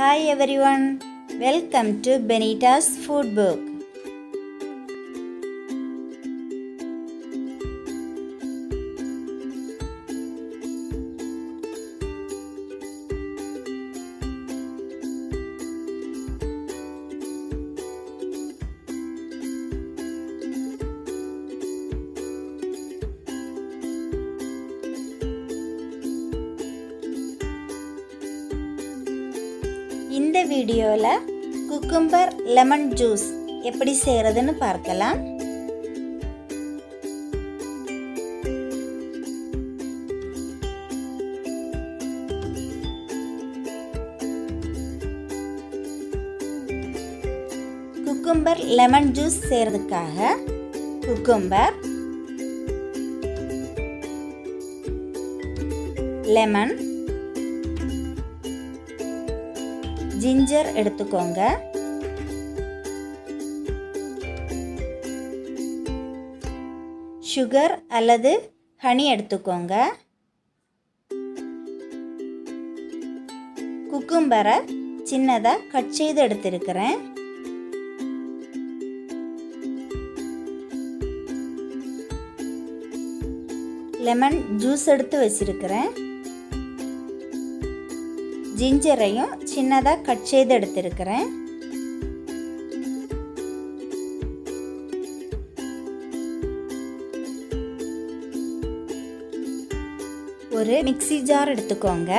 Hi everyone, welcome to Benita's Food Book. இந்த வீடியோல cucumber lemon juice எப்படி செய்யறதுன்னு பார்க்கலாம். குக்கும்பர் லெமன் ஜூஸ் செய்யறதுக்காக குக்கும்பர், லெமன், ஜிஞ்சர் எடுத்துக்கோங்க. சுகர் அல்லது ஹனி எடுத்துக்கோங்க. குக்கும்பரை சின்னதாக கட் செய்து எடுத்திருக்கிறேன். லெமன் ஜூஸ் எடுத்து வச்சிருக்கிறேன். ஜிஞ்சரையும் சின்னதாக கட் செய்து எடுத்திருக்கிறேன். ஒரு மிக்ஸி ஜார் எடுத்துக்கோங்க.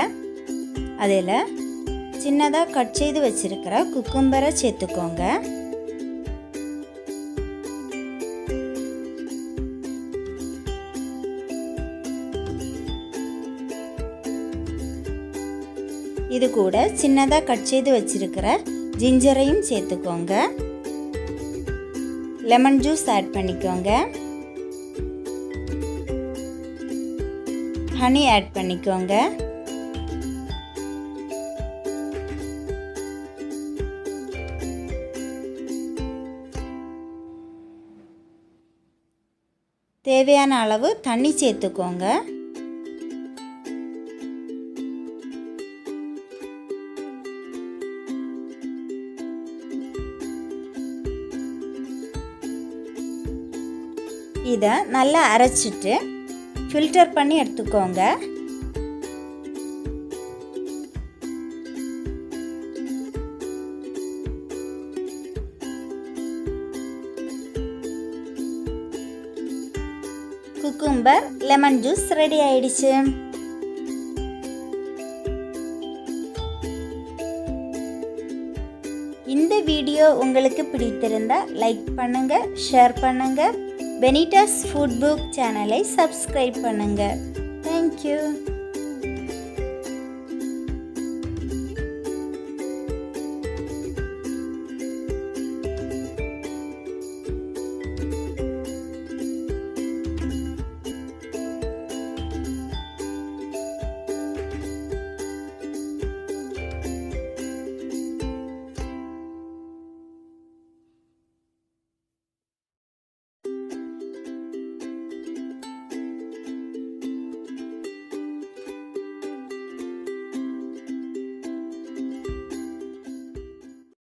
அதில் சின்னதாக கட் செய்து வச்சிருக்கிற குக்கும்பரை சேர்த்துக்கோங்க. இது கூட சின்னதாக கட் செய்து வச்சிருக்கிற ஜிஞ்சரையும் சேர்த்துக்கோங்க. லெமன் ஜூஸ் ஆட் பண்ணிக்கோங்க. ஹனி ஆட் பண்ணிக்கோங்க. தேவையான அளவு தண்ணி சேர்த்துக்கோங்க. இதை நல்லா அரைச்சிட்டு ஃபில்டர் பண்ணி எடுத்துக்கோங்க. குக்கும்பர் லெமன் ஜூஸ் ரெடி ஆயிடுச்சு. இந்த வீடியோ உங்களுக்கு பிடித்திருந்தா லைக் பண்ணுங்க, ஷேர் பண்ணுங்க. பெனிட்டாஸ் ஃபுட் புக் சேனலை சப்ஸ்கிரைப் பண்ணுங்க. தேங்க்யூ.